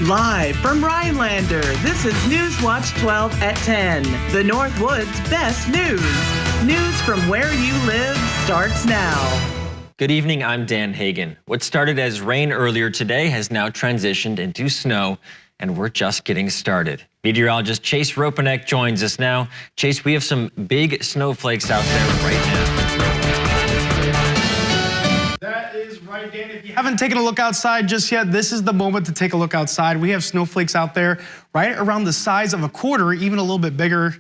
Live from Rhinelander, this is Newswatch 12 at 10. The Northwoods' best news. News from where you live starts now. Good evening, I'm Dan Hagan. What started as rain earlier today has now transitioned into snow, and we're just getting started. Meteorologist Chase Ropanek joins us now. Chase, we have some big snowflakes out there right now. That is right, Dan. If you haven't taken a look outside just yet, this is the moment to take a look outside. We have snowflakes out there right around the size of a quarter, even a little bit bigger.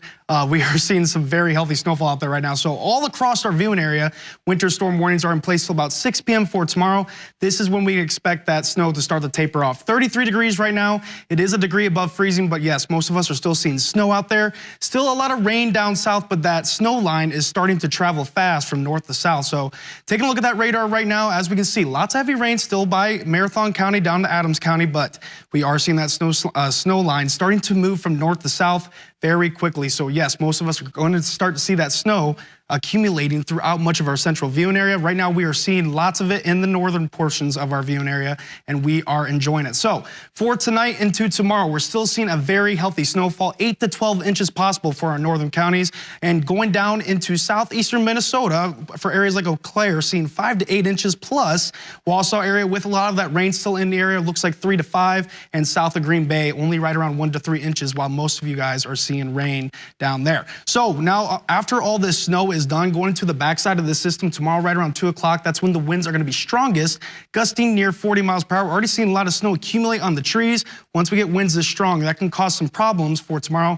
We are seeing some very healthy snowfall out there right now. So all across our viewing area, winter storm warnings are in place till about 6 p.m. for tomorrow. This is when we expect that snow to start to taper off. 33 degrees right now. It is a degree above freezing, but yes, most of us are still seeing snow out there. Still a lot of rain down south, but that snow line is starting to travel fast from north to south. So taking a look at that radar right now, as we can see, lots of heavy rain still by Marathon County down to Adams County, but we are seeing that snow line starting to move from north to south very quickly. So yes, most of us are going to start to see that snow accumulating throughout much of our central viewing area. Right now, we are seeing lots of it in the northern portions of our viewing area, and we are enjoying it. So for tonight into tomorrow, we're still seeing a very healthy snowfall, 8 to 12 inches possible for our northern counties, and going down into southeastern Minnesota for areas like Eau Claire, seeing 5 to 8 inches plus. Wausau area with a lot of that rain still in the area, looks like 3 to 5, and south of Green Bay, only right around 1 to 3 inches, while most of you guys are seeing rain down there. So now after all this snow is done, going into the backside of the system tomorrow right around 2 o'clock, that's when the winds are going to be strongest, gusting near 40 miles per hour. We're already seeing a lot of snow accumulate on the trees. Once we get winds this strong, that can cause some problems for tomorrow,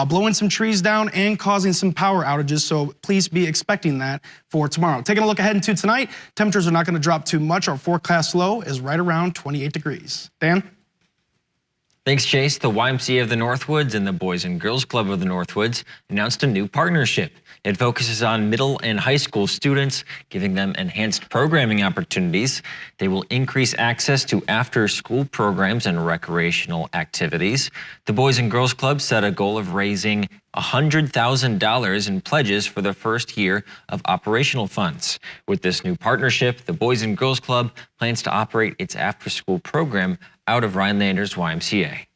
blowing some trees down and causing some power outages. So please be expecting that for tomorrow. Taking a look ahead into tonight, temperatures are not going to drop too much. Our forecast low is right around 28 degrees. Dan? Thanks, Chase. The YMCA of the Northwoods and the Boys and Girls Club of the Northwoods announced a new partnership. It focuses on middle and high school students, giving them enhanced programming opportunities. They will increase access to after-school programs and recreational activities. The Boys and Girls Club set a goal of raising $100,000 in pledges for the first year of operational funds. With this new partnership, the Boys and Girls Club plans to operate its after-school program out of Rhinelander's YMCA.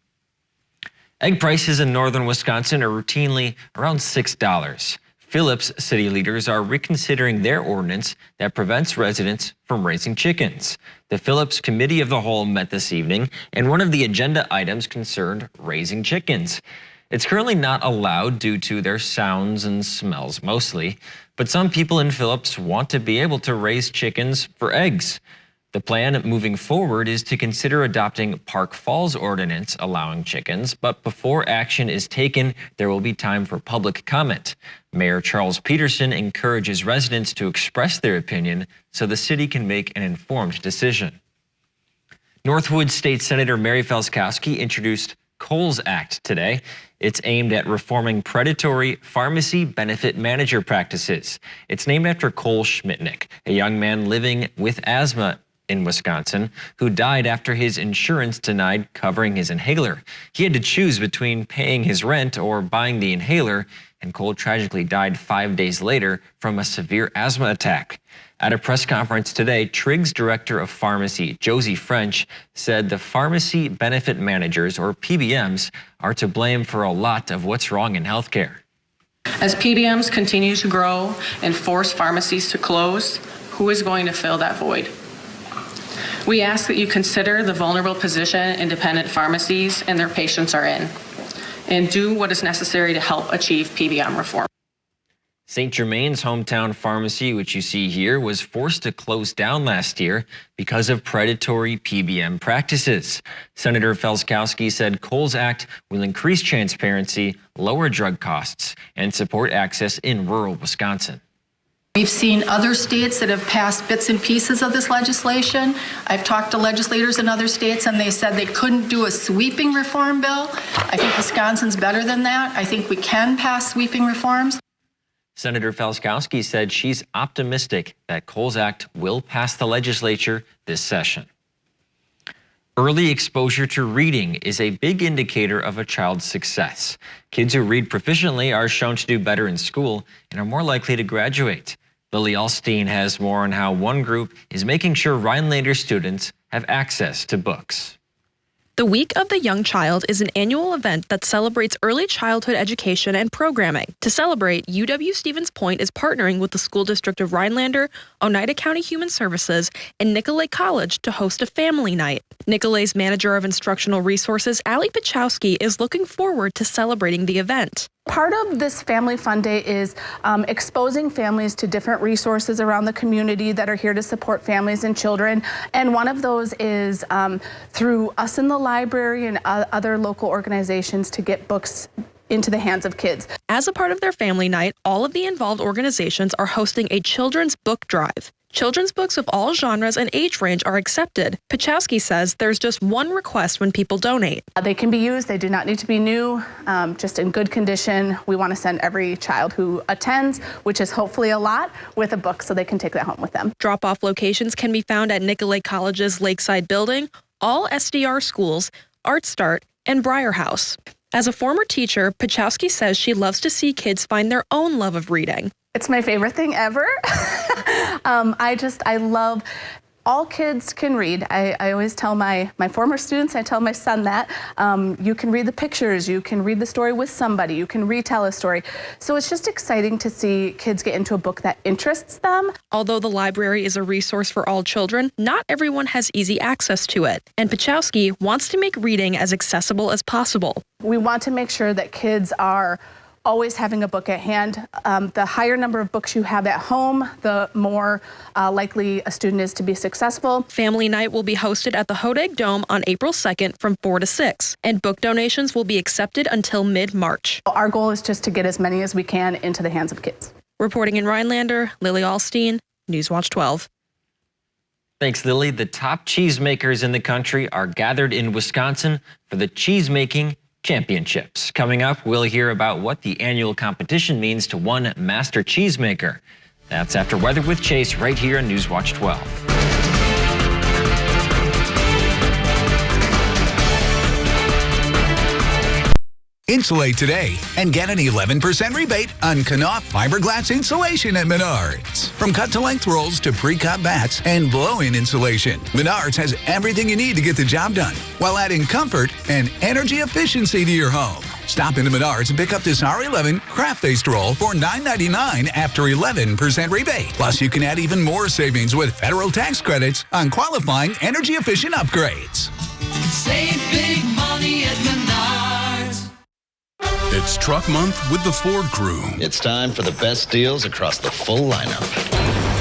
Egg prices in northern Wisconsin are routinely around $6. Phillips city leaders are reconsidering their ordinance that prevents residents from raising chickens. The Phillips Committee of the Whole met this evening, and one of the agenda items concerned raising chickens. It's currently not allowed due to their sounds and smells mostly, but some people in Phillips want to be able to raise chickens for eggs. The plan moving forward is to consider adopting Park Falls ordinance allowing chickens, but before action is taken, there will be time for public comment. Mayor Charles Peterson encourages residents to express their opinion so the city can make an informed decision. Northwoods State Senator Mary Felskowski introduced Coles Act today. It's aimed at reforming predatory pharmacy benefit manager practices. It's named after Cole Schmitnick, a young man living with asthma in Wisconsin, who died after his insurance denied covering his inhaler. He had to choose between paying his rent or buying the inhaler, and Cole tragically died 5 days later from a severe asthma attack. At a press conference today, Trig's director of pharmacy, Josie French, said the pharmacy benefit managers, or PBMs, are to blame for a lot of what's wrong in healthcare. As PBMs continue to grow and force pharmacies to close, who is going to fill that void? We ask that you consider the vulnerable position independent pharmacies and their patients are in, and do what is necessary to help achieve PBM reform. St. Germain's hometown pharmacy, which you see here, was forced to close down last year because of predatory PBM practices. Senator Felskowski said Coles Act will increase transparency, lower drug costs, and support access in rural Wisconsin. We've seen other states that have passed bits and pieces of this legislation. I've talked to legislators in other states and they said they couldn't do a sweeping reform bill. I think Wisconsin's better than that. I think we can pass sweeping reforms. Senator Felskowski said she's optimistic that Coles Act will pass the legislature this session. Early exposure to reading is a big indicator of a child's success. Kids who read proficiently are shown to do better in school and are more likely to graduate. Lily Alstein has more on how one group is making sure Rhinelander students have access to books. The Week of the Young Child is an annual event that celebrates early childhood education and programming. To celebrate, UW-Stevens Point is partnering with the School District of Rhinelander, Oneida County Human Services, and Nicolet College to host a family night. Nicolet's Manager of Instructional Resources, Allie Pachowski, is looking forward to celebrating the event. Part of this Family Fun Day is exposing families to different resources around the community that are here to support families and children. And one of those is through us in the library and other local organizations to get books into the hands of kids. As a part of their family night, all of the involved organizations are hosting a children's book drive. Children's books of all genres and age range are accepted. Pachowski says there's just one request when people donate. They can be used, they do not need to be new, just in good condition. We want to send every child who attends, which is hopefully a lot, with a book so they can take that home with them. Drop-off locations can be found at Nicolet College's Lakeside Building, all SDR schools, Art Start, and Briar House. As a former teacher, Pachowski says she loves to see kids find their own love of reading. It's my favorite thing ever. I love, all kids can read. I always tell my former students, I tell my son that, you can read the pictures, you can read the story with somebody, you can retell a story. So it's just exciting to see kids get into a book that interests them. Although the library is a resource for all children, not everyone has easy access to it. And Pachowski wants to make reading as accessible as possible. We want to make sure that kids are always having a book at hand. The higher number of books you have at home, the more likely a student is to be successful. Family night will be hosted at the Hodag Dome on April 2nd from 4 to 6, and book donations will be accepted until mid-March. Our goal is just to get as many as we can into the hands of kids. Reporting in Rhinelander, Lily Alstein, Newswatch 12. Thanks, Lily. The top cheesemakers in the country are gathered in Wisconsin for the Cheesemaking Championships. Coming up, we'll hear about what the annual competition means to one master cheesemaker. That's after Weather with Chase right here on Newswatch 12. Insulate today and get an 11% rebate on Knauf fiberglass insulation at Menards. From cut-to-length rolls to pre-cut bats and blow-in insulation, Menards has everything you need to get the job done while adding comfort and energy efficiency to your home. Stop into Menards and pick up this R11 craft-faced roll for $9.99 after 11% rebate. Plus, you can add even more savings with federal tax credits on qualifying energy-efficient upgrades. Save big money at Menards. It's Truck Month with the Ford Crew. It's time for the best deals across the full lineup.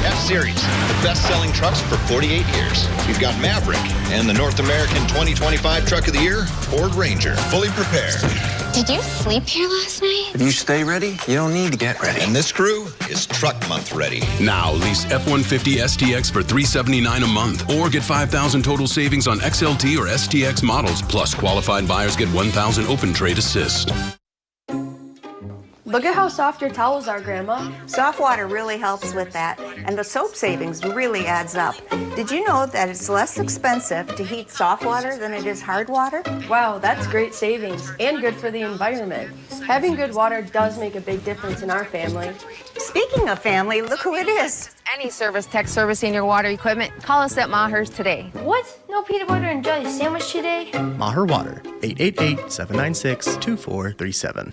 F-Series, the best-selling trucks for 48 years. You've got Maverick and the North American 2025 Truck of the Year, Ford Ranger, fully prepared. Did you sleep here last night? If you stay ready, you don't need to get ready. And this crew is Truck Month ready. Now, lease F-150 STX for $379 a month, or get $5,000 total savings on XLT or STX models. Plus, qualified buyers get $1,000 open trade assist. Look at how soft your towels are, Grandma. Soft water really helps with that, and the soap savings really adds up. Did you know that it's less expensive to heat soft water than it is hard water? Wow, that's great savings and good for the environment. Having good water does make a big difference in our family. Speaking of family, look who it is. Any service tech servicing your water equipment, call us at Maher's today. What? No peanut butter and jelly sandwich today? Maher Water, 888-796-2437.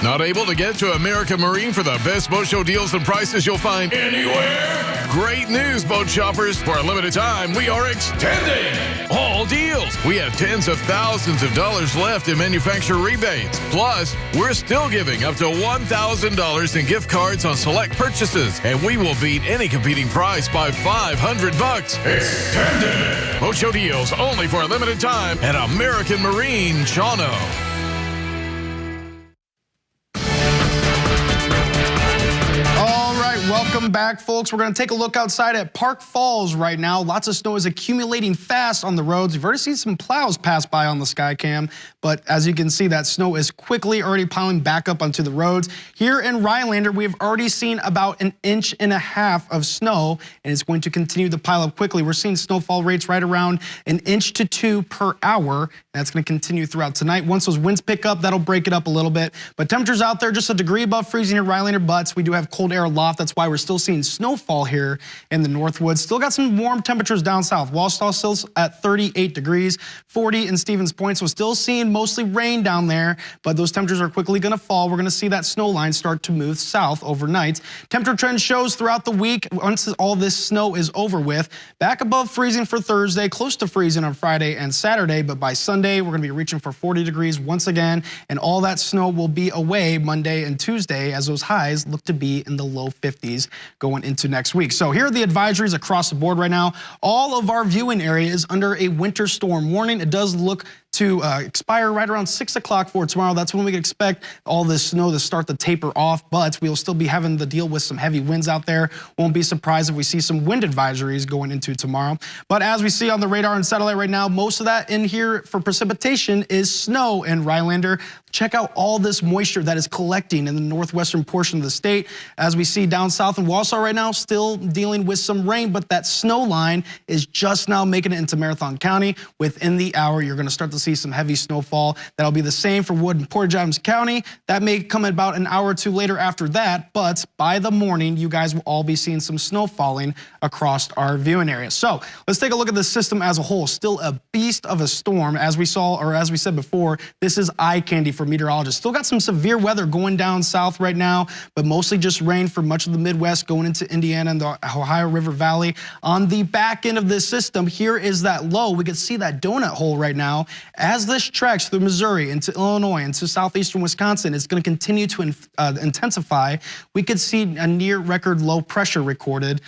Not able to get to American Marine for the best boat show deals and prices you'll find anywhere? Great news, boat shoppers. For a limited time, we are extending all deals. We have tens of thousands of dollars left in manufacturer rebates. Plus, we're still giving up to $1,000 in gift cards on select purchases, and we will beat any competing price by $500. Extended! Boat show deals only for a limited time at American Marine, Shawano. Welcome back, folks. We're going to take a look outside at Park Falls right now. Lots of snow is accumulating fast on the roads. You've already seen some plows pass by on the Skycam, but as you can see, that snow is quickly already piling back up onto the roads. Here in Rhinelander, we've already seen about 1.5 inches of snow, and it's going to continue to pile up quickly. We're seeing snowfall rates right around 1 to 2 inches per hour. That's going to continue throughout tonight. Once those winds pick up, that'll break it up a little bit. But temperatures out there just a degree above freezing in Rhinelander, but we do have cold air aloft. That's why we're still still seeing snowfall here in the Northwoods. Still got some warm temperatures down south. Wausau still at 38 degrees, 40 in Stevens Point. So still seeing mostly rain down there, but those temperatures are quickly going to fall. We're going to see that snow line start to move south overnight. Temperature trend shows throughout the week, once all this snow is over with, back above freezing for Thursday, close to freezing on Friday and Saturday, but by Sunday, we're going to be reaching for 40 degrees once again, and all that snow will be away Monday and Tuesday as those highs look to be in the low 50s going into next week. So here are the advisories across the board right now. All of our viewing area is under a winter storm warning. It does look to expire right around 6 o'clock for tomorrow. That's when we can expect all this snow to start to taper off, but we'll still be having to deal with some heavy winds out there. Won't be surprised if we see some wind advisories going into tomorrow. But as we see on the radar and satellite right now, most of that in here for precipitation is snow in Rhinelander. Check out all this moisture that is collecting in the northwestern portion of the state. As we see down south in Wausau right now, still dealing with some rain, but that snow line is just now making it into Marathon County. Within the hour, you're going to start to see some heavy snowfall. That'll be the same for Wood and Portage Adams County. That may come about an hour or two later after that, but by the morning, you guys will all be seeing some snow falling across our viewing area. So let's take a look at the system as a whole. Still a beast of a storm. As we saw, or as we said before, this is eye candy for meteorologists. Still got some severe weather going down south right now, but mostly just rain for much of the Midwest going into Indiana and the Ohio River Valley. On the back end of this system, here is that low. We can see that donut hole right now. As this treks through Missouri into Illinois into southeastern Wisconsin, it's going to continue to intensify. We could see a near record low pressure recorded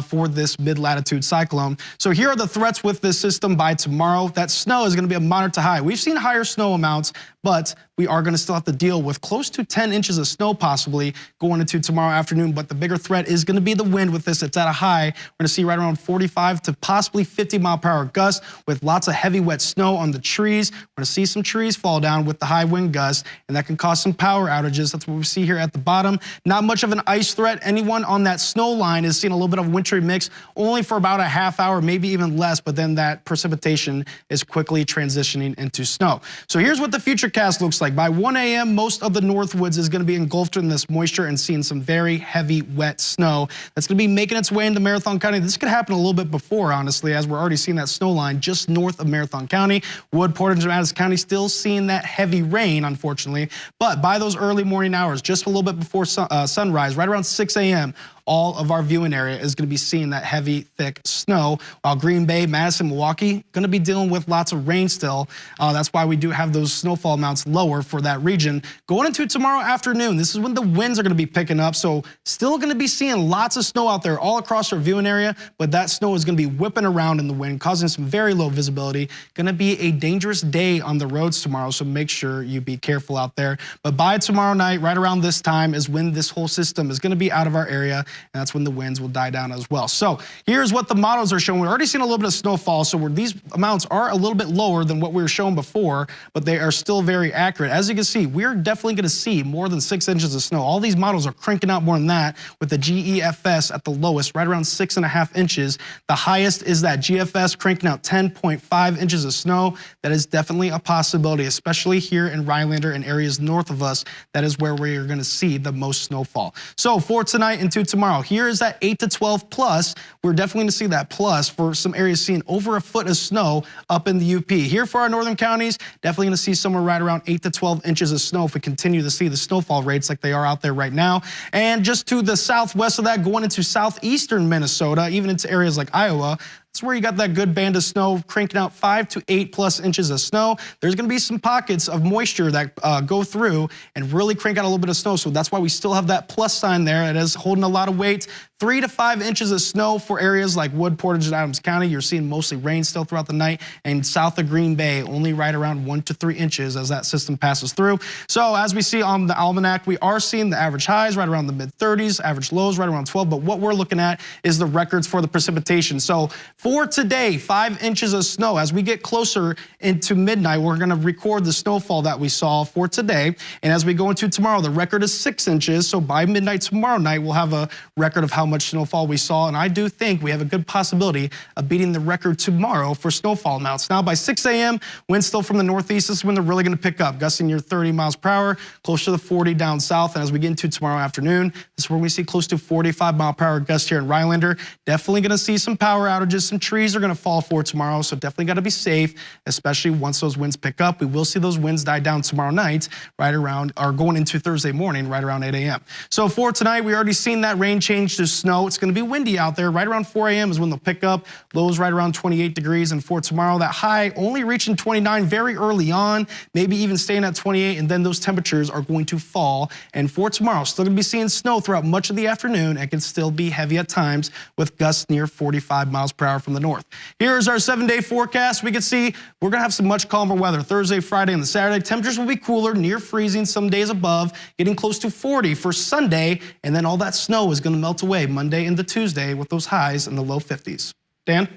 for this mid-latitude cyclone. So here are the threats with this system by tomorrow. That snow is going to be a moderate to high. We've seen higher snow amounts, but we are going to still have to deal with close to 10 inches of snow possibly going into tomorrow afternoon. But the bigger threat is going to be the wind with this. It's at a high. We're going to see right around 45 to possibly 50-mile-per-hour gusts with lots of heavy wet snow on the trees. We're going to see some trees fall down with the high wind gusts, and that can cause some power outages. That's what we see here at the bottom. Not much of an ice threat. Anyone on that snow line is seeing a little bit of wintry mix only for about a half hour, maybe even less, but then that precipitation is quickly transitioning into snow. So here's what the futurecast looks like. By 1 a.m., most of the Northwoods is going to be engulfed in this moisture and seeing some very heavy, wet snow. That's going to be making its way into Marathon County. This could happen a little bit before, honestly, as we're already seeing that snow line just north of Marathon County. Wood, Portage, and Adams County still seeing that heavy rain, unfortunately. But by those early morning hours, just a little bit before sunrise, right around 6 a.m., all of our viewing area is going to be seeing that heavy, thick snow, while Green Bay, Madison, Milwaukee going to be dealing with lots of rain still. That's why we do have those snowfall amounts lower for that region. Going into tomorrow afternoon, this is when the winds are going to be picking up, so still going to be seeing lots of snow out there all across our viewing area, but that snow is going to be whipping around in the wind, causing some very low visibility. Going to be a dangerous day on the roads tomorrow, so make sure you be careful out there. But by tomorrow night, right around this time, is when this whole system is going to be out of our area, and that's when the winds will die down as well. So here's what the models are showing. We're already seeing a little bit of snowfall, so these amounts are a little bit lower than what we were showing before, but they are still very accurate. As you can see, we're definitely going to see more than 6 inches of snow. All these models are cranking out more than that, with the GEFS at the lowest, right around 6.5 inches. The highest is that GFS cranking out 10.5 inches of snow. That is definitely a possibility, especially here in Rhinelander and areas north of us. That is where we are going to see the most snowfall. So for tonight into tomorrow, here is that 8 to 12 plus. We're definitely going to see that plus for some areas seeing over a foot of snow up in the UP. Here for our northern counties, definitely going to see somewhere right around 8 to 12 inches of snow if we continue to see the snowfall rates like they are out there right now. And just to the southwest of that, going into southeastern Minnesota, even into areas like Iowa, that's where you got that good band of snow cranking out 5 to 8+ inches of snow. There's going to be some pockets of moisture that go through and really crank out a little bit of snow. So that's why we still have that plus sign there. It is holding a lot of weight. 3 to 5 inches of snow for areas like Wood, Portage, and Adams County. You're seeing mostly rain still throughout the night. And south of Green Bay, only right around 1 to 3 inches as that system passes through. So as we see on the almanac, we are seeing the average highs right around the mid-30s, average lows right around 12. But what we're looking at is the records for the precipitation. So For today, 5 inches of snow. As we get closer into midnight, we're going to record the snowfall that we saw for today. And as we go into tomorrow, the record is 6 inches. So by midnight tomorrow night, we'll have a record of how much snowfall we saw. And I do think we have a good possibility of beating the record tomorrow for snowfall amounts. Now by 6 a.m., winds still from the northeast. This is when they're really going to pick up, gusting near 30 miles per hour, close to the 40 down south. And as we get into tomorrow afternoon, this is where we see close to 45 mile per hour gusts here in Rhinelander. Definitely going to see some power outages. Some trees are going to fall for tomorrow, so definitely got to be safe, especially once those winds pick up. We will see those winds die down tomorrow night, right around, or going into Thursday morning, right around 8 a.m. So for tonight, we already seen that rain change to snow. It's going to be windy out there. Right around 4 a.m. is when they'll pick up. Lows right around 28 degrees. And for tomorrow, that high only reaching 29 very early on, maybe even staying at 28, and then those temperatures are going to fall. And for tomorrow, still going to be seeing snow throughout much of the afternoon and can still be heavy at times with gusts near 45 miles per hour from the north. Here's our 7-day forecast. We can see we're going to have some much calmer weather Thursday, Friday, and the Saturday. Temperatures will be cooler, near freezing, some days above, getting close to 40 for Sunday. And then all that snow is going to melt away Monday into Tuesday with those highs in the low 50s. Dan?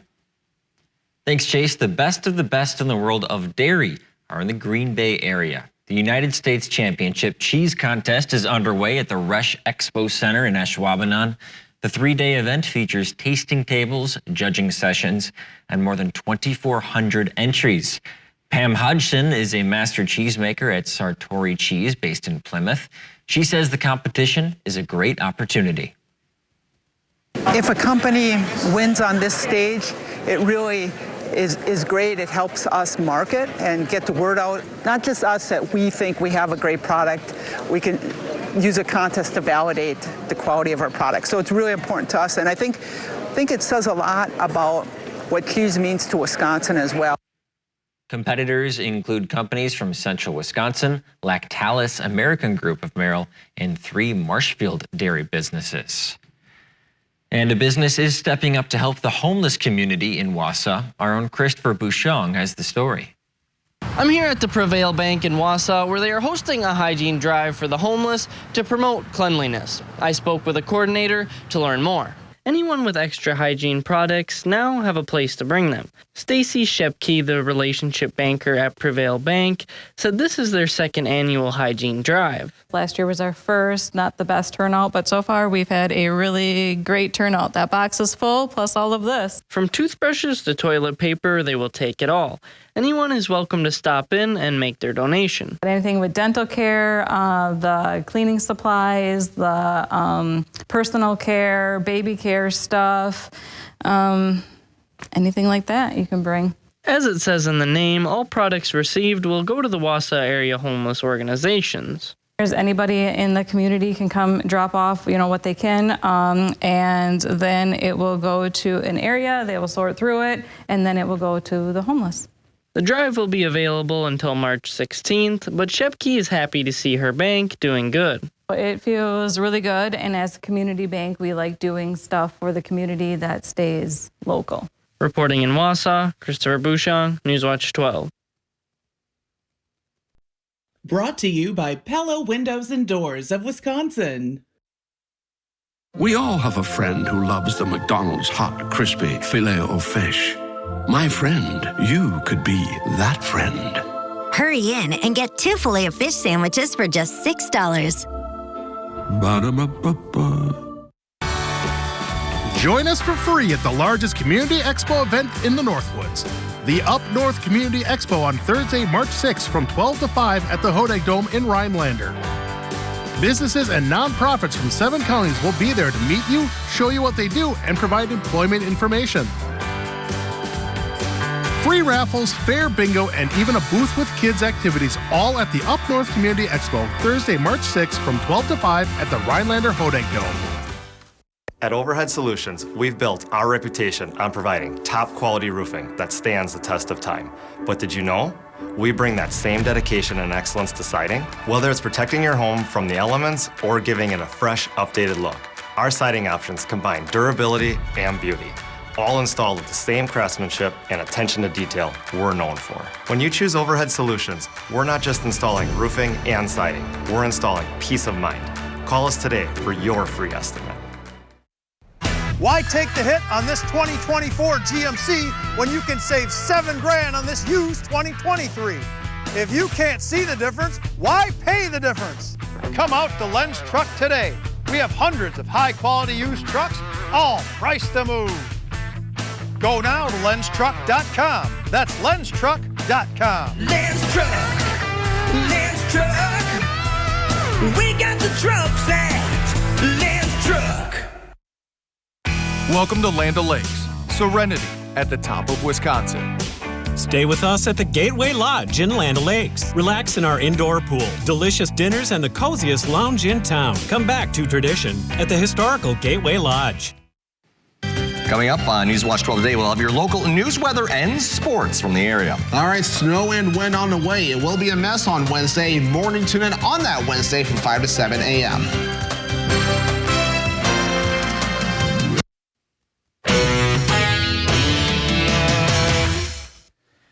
Thanks, Chase. The best of the best in the world of dairy are in the Green Bay area. The United States Championship Cheese Contest is underway at the Resch Expo Center in Ashwaubenon. The 3-day event features tasting tables, judging sessions, and more than 2,400 entries. Pam Hodgson is a master cheesemaker at Sartori Cheese based in Plymouth. She says the competition is a great opportunity. If a company wins on this stage, it really is great. It helps us market and get the word out. Not just us that we think we have a great product. We can use a contest to validate the quality of our product. So it's really important to us. And I think it says a lot about what cheese means to Wisconsin as well. Competitors include companies from Central Wisconsin, Lactalis American Group of Merrill, and 3 Marshfield dairy businesses. And a business is stepping up to help the homeless community in Wausau. Our own Christopher Bouchon has the story. I'm here at the Prevail Bank in Wausau, where they are hosting a hygiene drive for the homeless to promote cleanliness. I spoke with a coordinator to learn more. Anyone with extra hygiene products now have a place to bring them. Stacy Shepke, the relationship banker at Prevail Bank, said this is their 2nd annual hygiene drive. Last year was our first, not the best turnout, but so far we've had a really great turnout. That box is full, plus all of this. From toothbrushes to toilet paper, they will take it all. Anyone is welcome to stop in and make their donation. Anything with dental care, the cleaning supplies, the personal care, baby care stuff, anything like that you can bring. As it says in the name, all products received will go to the Wausau area homeless organizations. Anybody in the community can come drop off, what they can, and then it will go to an area, they will sort through it, and then it will go to the homeless. The drive will be available until March 16th, but Shepke is happy to see her bank doing good. It feels really good, and as a community bank, we like doing stuff for the community that stays local. Reporting in Wausau, Christopher Bouchon, Newswatch 12. Brought to you by Pella Windows and Doors of Wisconsin. We all have a friend who loves the McDonald's hot, crispy Filet-O-Fish. My friend, you could be that friend. Hurry in and get 2 Filet-O-Fish sandwiches for just $6. Ba-da-ba-ba-ba. Join us for free at the largest community expo event in the Northwoods. The Up North Community Expo on Thursday, March 6th from 12 to 5 at the Hodag Dome in Rhinelander. Businesses and nonprofits from 7 counties will be there to meet you, show you what they do, and provide employment information. Free raffles, fair bingo, and even a booth with kids' activities, all at the Up North Community Expo, Thursday, March 6th from 12 to 5 at the Rhinelander Hodag Dome. At Overhead Solutions, we've built our reputation on providing top quality roofing that stands the test of time. But did you know? We bring that same dedication and excellence to siding, whether it's protecting your home from the elements or giving it a fresh, updated look. Our siding options combine durability and beauty, all installed with the same craftsmanship and attention to detail we're known for. When you choose Overhead Solutions, we're not just installing roofing and siding, we're installing peace of mind. Call us today for your free estimate. Why take the hit on this 2024 GMC when you can save $7 grand on this used 2023? If you can't see the difference, why pay the difference? Come out to Len's Truck today. We have hundreds of high-quality used trucks, all priced to move. Go now to lenstruck.com. That's lenstruck.com. Len's Truck. Len's Truck. We got the trucks at Len's Truck. Welcome to Land O'Lakes, Serenity at the top of Wisconsin. Stay with us at the Gateway Lodge in Land O'Lakes. Relax in our indoor pool, delicious dinners, and the coziest lounge in town. Come back to tradition at the historical Gateway Lodge. Coming up on Newswatch 12 today, we'll have your local news, weather, and sports from the area. All right, snow and wind on the way. It will be a mess on Wednesday morning. Tune in on that Wednesday from 5 to 7 a.m.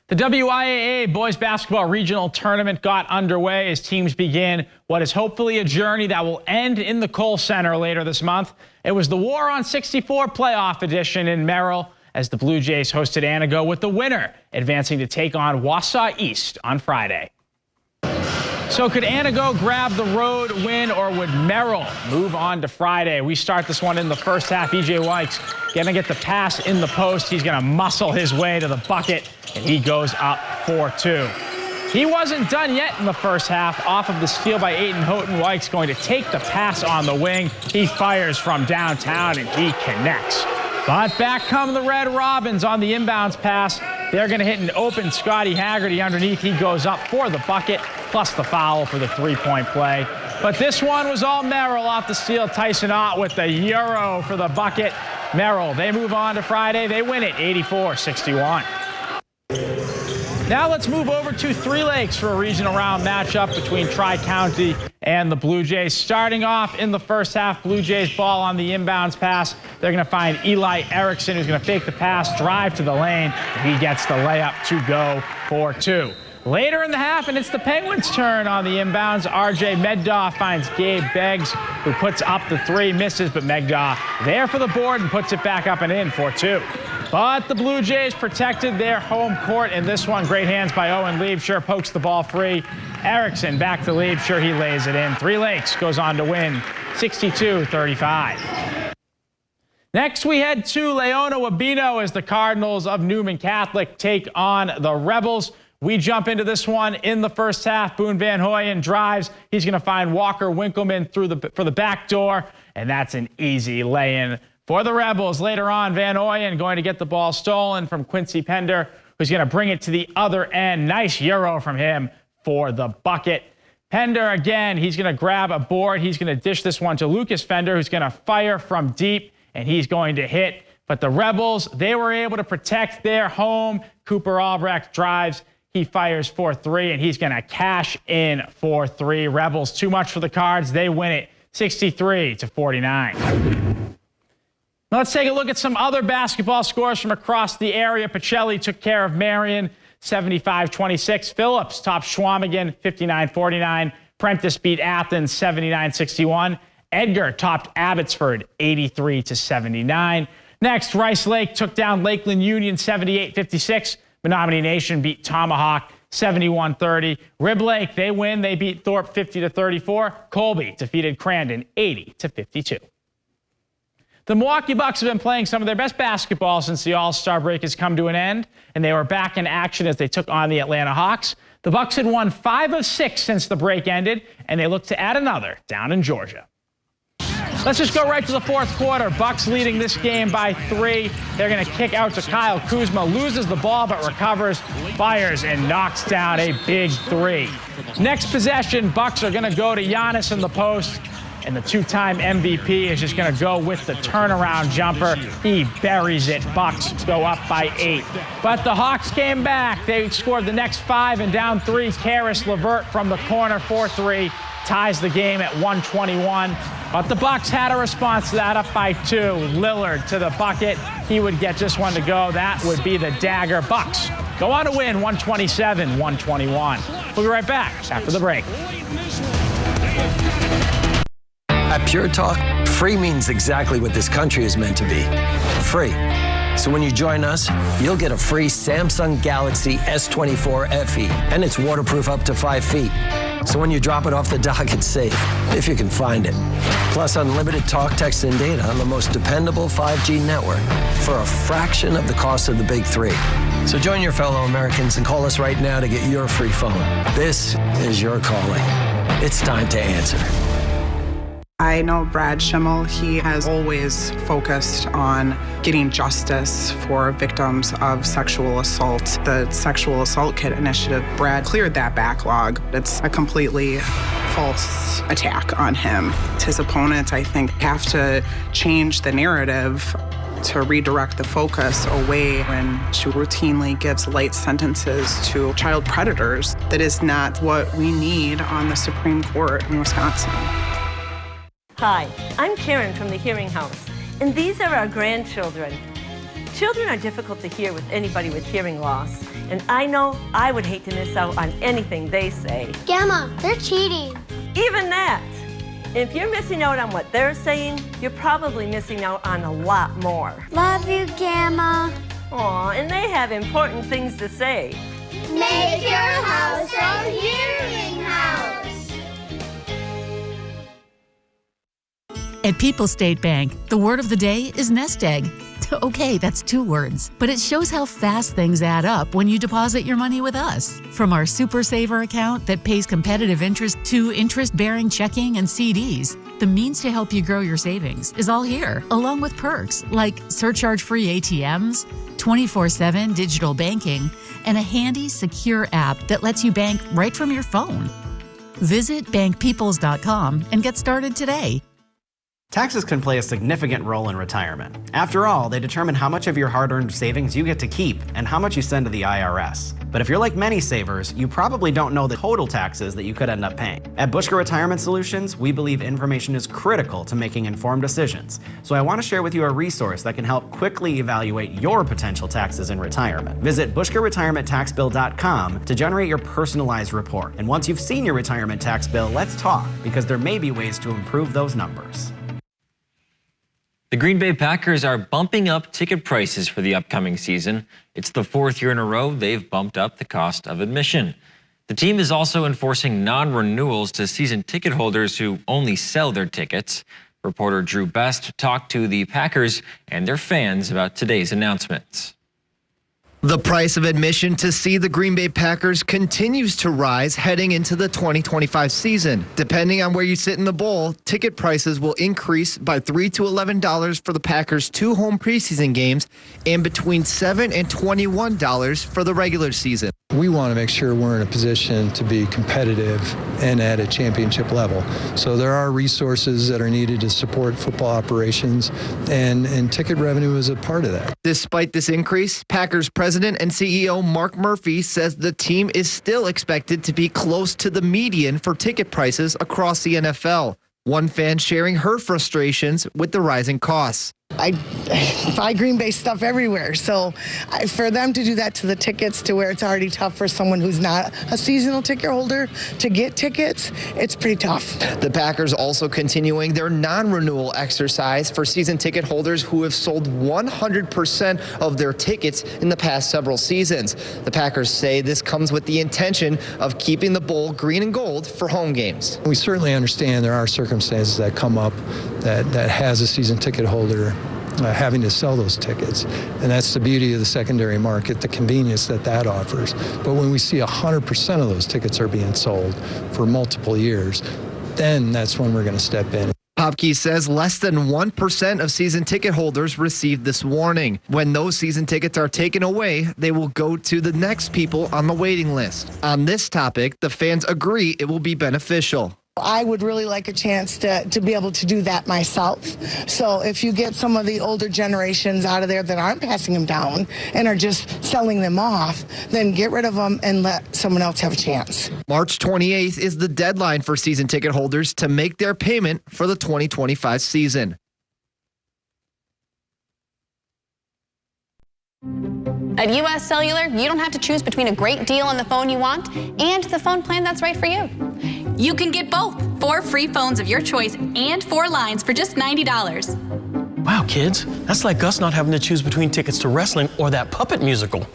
The WIAA Boys Basketball Regional Tournament got underway as teams begin what is hopefully a journey that will end in the Kohl Center later this month. It was the War on 64 playoff edition in Merrill as the Blue Jays hosted Antigo, with the winner advancing to take on Wausau East on Friday. So could Antigo grab the road win, or would Merrill move on to Friday? We start this one in the first half. E.J. Wykes going to get the pass in the post. He's going to muscle his way to the bucket, and he goes up 4-2. He wasn't done yet in the first half. Off of the steal by Aiton Houghton, Wykes going to take the pass on the wing. He fires from downtown, and he connects. But back come the Red Robins on the inbounds pass. They're going to hit an open Scotty Haggerty underneath. He goes up for the bucket, plus the foul for the three-point play. But this one was all Merrill off the steal. Tyson Ott with the Euro for the bucket. Merrill, they move on to Friday. They win it 84-61. Now let's move over to Three Lakes for a regional round matchup between Tri-County and the Blue Jays. Starting off in the first half, Blue Jays ball on the inbounds pass. They're going to find Eli Erickson, who's going to fake the pass, drive to the lane. He gets the layup to go for 2. Later in the half, and it's the Penguins' turn on the inbounds. RJ Megdaw finds Gabe Beggs, who puts up the 3, misses, but Megdaw there for the board and puts it back up and in for 2. But the Blue Jays protected their home court in this one. Great hands by Owen Liebscher, pokes the ball free. Erickson back to Liebscher, he lays it in. Three Lakes goes on to win 62-35. Next, we head to Leona Wabeno as the Cardinals of Newman Catholic take on the Rebels. We jump into this one in the first half. Boone Van Hoyen drives. He's going to find Walker Winkleman for the back door, and that's an easy lay-in for the Rebels. Later on, Van Hoyen going to get the ball stolen from Quincy Pender, who's going to bring it to the other end. Nice Euro from him for the bucket. Pender again, he's going to grab a board. He's going to dish this one to Lucas Fender, who's going to fire from deep, and he's going to hit. But the Rebels, they were able to protect their home. Cooper Albrecht drives. He fires for 3, and he's going to cash in for 3. Rebels, too much for the Cards. They win it 63-49. Let's take a look at some other basketball scores from across the area. Pacelli took care of Marion, 75-26. Phillips topped Schwamigan, 59-49. Prentice beat Athens, 79-61. Edgar topped Abbotsford, 83-79. Next, Rice Lake took down Lakeland Union, 78-56. Menominee Nation beat Tomahawk 71-30. Rib Lake, they win. They beat Thorpe 50-34. Colby defeated Crandon 80-52. The Milwaukee Bucks have been playing some of their best basketball since the All-Star break has come to an end, and they were back in action as they took on the Atlanta Hawks. The Bucks had won 5 of 6 since the break ended, and they look to add another down in Georgia. Let's just go right to the fourth quarter. Bucks leading this game by 3. They're going to kick out to Kyle Kuzma, loses the ball but recovers, fires, and knocks down a big 3. Next possession, Bucks are going to go to Giannis in the post, and the 2-time MVP is just going to go with the turnaround jumper. He buries it. Bucks go up by 8. But the Hawks came back. They scored the next 5 and down 3. Karis LeVert from the corner, 4-3. Ties the game at 121. But the Bucks had a response to that, up by 2. Lillard to the bucket. He would get this one to go. That would be the dagger. Bucks go on to win 127-121. We'll be right back after the break. At Pure Talk, free means exactly what this country is meant to be. Free. So when you join us, you'll get a free Samsung Galaxy S24 FE, and it's waterproof up to 5 feet. So when you drop it off the dock, it's safe, if you can find it. Plus unlimited talk, text, and data on the most dependable 5G network for a fraction of the cost of the big three. So join your fellow Americans and call us right now to get your free phone. This is your calling. It's time to answer. I know Brad Schimmel. He has always focused on getting justice for victims of sexual assault. The Sexual Assault Kit Initiative, Brad cleared that backlog. It's a completely false attack on him. His opponents, I think, have to change the narrative to redirect the focus away when she routinely gives light sentences to child predators. That is not what we need on the Supreme Court in Wisconsin. Hi, I'm Karen from the Hearing House, and these are our grandchildren. Children are difficult to hear with anybody with hearing loss, and I know I would hate to miss out on anything they say. Gamma, they're cheating. Even that. And if you're missing out on what they're saying, you're probably missing out on a lot more. Love you, Gamma. Aw, and they have important things to say. Make your house a hearing house. At People's State Bank, the word of the day is nest egg. Okay, that's 2 words, but it shows how fast things add up when you deposit your money with us. From our Super Saver account that pays competitive interest to interest-bearing checking and CDs, the means to help you grow your savings is all here, along with perks like surcharge-free ATMs, 24/7 digital banking, and a handy, secure app that lets you bank right from your phone. Visit bankpeoples.com and get started today. Taxes can play a significant role in retirement. After all, they determine how much of your hard-earned savings you get to keep and how much you send to the IRS. But if you're like many savers, you probably don't know the total taxes that you could end up paying. At Bushka Retirement Solutions, we believe information is critical to making informed decisions. So I want to share with you a resource that can help quickly evaluate your potential taxes in retirement. Visit bushkaretirementtaxbill.com to generate your personalized report. And once you've seen your retirement tax bill, let's talk, because there may be ways to improve those numbers. The Green Bay Packers are bumping up ticket prices for the upcoming season. It's the 4th year in a row they've bumped up the cost of admission. The team is also enforcing non-renewals to season ticket holders who only sell their tickets. Reporter Drew Best talked to the Packers and their fans about today's announcements. The price of admission to see the Green Bay Packers continues to rise heading into the 2025 season. Depending on where you sit in the bowl, ticket prices will increase by $3 to $11 for the Packers' 2 home preseason games and between $7 and $21 for the regular season. We want to make sure we're in a position to be competitive and at a championship level. So there are resources that are needed to support football operations, and ticket revenue is a part of that. Despite this increase, Packers President and CEO Mark Murphy says the team is still expected to be close to the median for ticket prices across the NFL. One fan sharing her frustrations with the rising costs. I buy Green Bay stuff everywhere. So for them to do that to the tickets, to where it's already tough for someone who's not a seasonal ticket holder to get tickets, it's pretty tough. The Packers also continuing their non-renewal exercise for season ticket holders who have sold 100% of their tickets in the past several seasons. The Packers say this comes with the intention of keeping the bowl green and gold for home games. We certainly understand there are circumstances that come up that has a season ticket holder having to sell those tickets. And that's the beauty of the secondary market, the convenience that offers. But when we see 100% of those tickets are being sold for multiple years, then that's when we're going to step in. Hopkey says less than 1% of season ticket holders received this warning. When those season tickets are taken away, they will go to the next people on the waiting list. On this topic, the fans agree it will be beneficial. I would really like a chance to be able to do that myself. So if you get some of the older generations out of there that aren't passing them down and are just selling them off, then get rid of them and let someone else have a chance. March 28th is the deadline for season ticket holders to make their payment for the 2025 season. At US Cellular, you don't have to choose between a great deal on the phone you want and the phone plan that's right for you. You can get both 4 free phones of your choice and 4 lines for just $90. Wow, kids, that's like us not having to choose between tickets to wrestling or that puppet musical.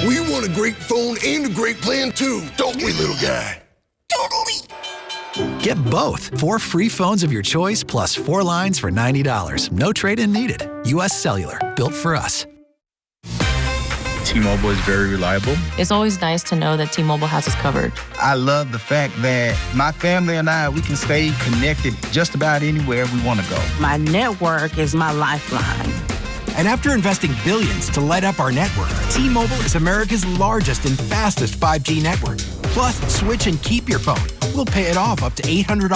We want a great phone and a great plan too, don't we, little guy? Get both. 4 free phones of your choice plus 4 lines for $90. No trade-in needed. U.S. Cellular, built for us. T-Mobile is very reliable. It's always nice to know that T-Mobile has us covered. I love the fact that my family and I, we can stay connected just about anywhere we want to go. My network is my lifeline. And after investing billions to light up our network, T-Mobile is America's largest and fastest 5G network. Plus, switch and keep your phone. We'll pay it off up to $800.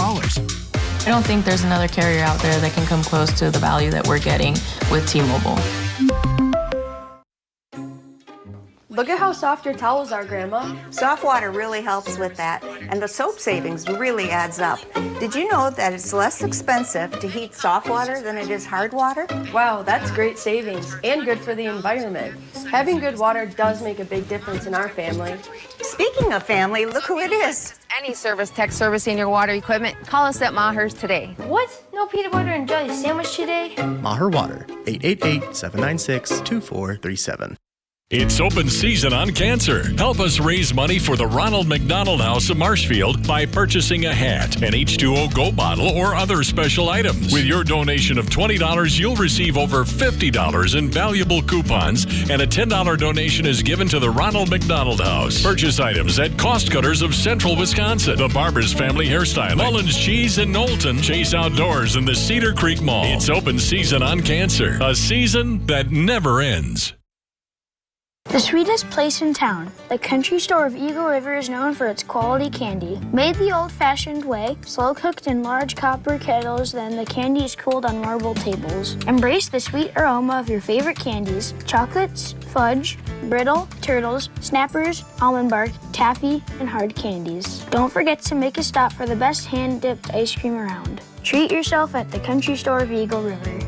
I don't think there's another carrier out there that can come close to the value that we're getting with T-Mobile. Look at how soft your towels are, Grandma. Soft water really helps with that, and the soap savings really adds up. Did you know that it's less expensive to heat soft water than it is hard water? Wow, that's great savings and good for the environment. Having good water does make a big difference in our family. Speaking of family, look who it is. Any service tech servicing your water equipment, call us at Maher's today. What? No peanut butter and jelly sandwich today? Maher Water, 888-796-2437. It's open season on cancer. Help us raise money for the Ronald McDonald House of Marshfield by purchasing a hat, an H2O Go bottle, or other special items. With your donation of $20, you'll receive over $50 in valuable coupons, and a $10 donation is given to the Ronald McDonald House. Purchase items at Cost Cutters of Central Wisconsin, the Barber's Family Hairstyling, Mullins Cheese in Knowlton, Chase Outdoors in the Cedar Creek Mall. It's open season on cancer, a season that never ends. The sweetest place in town, the country store of Eagle River, is known for its quality candy. Made the old-fashioned way, slow-cooked in large copper kettles, then the candy is cooled on marble tables. Embrace the sweet aroma of your favorite candies: chocolates, fudge, brittle, turtles, snappers, almond bark, taffy, and hard candies. Don't forget to make a stop for the best hand-dipped ice cream around. Treat yourself at the country store of Eagle River.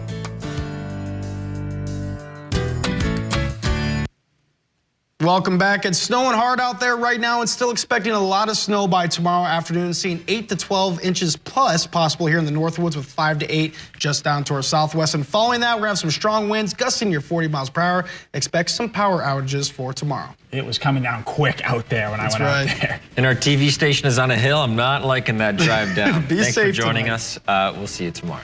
Welcome back. It's snowing hard out there right now and still expecting a lot of snow by tomorrow afternoon, seeing 8 to 12 inches plus possible here in the Northwoods with 5 to 8 just down to our southwest. And following that, we're going to have some strong winds gusting near 40 miles per hour. Expect some power outages for tomorrow. It was coming down quick out there when I went out there. And our TV station is on a hill. I'm not liking that drive down. Be Thanks safe for joining tonight. us. We'll see you tomorrow.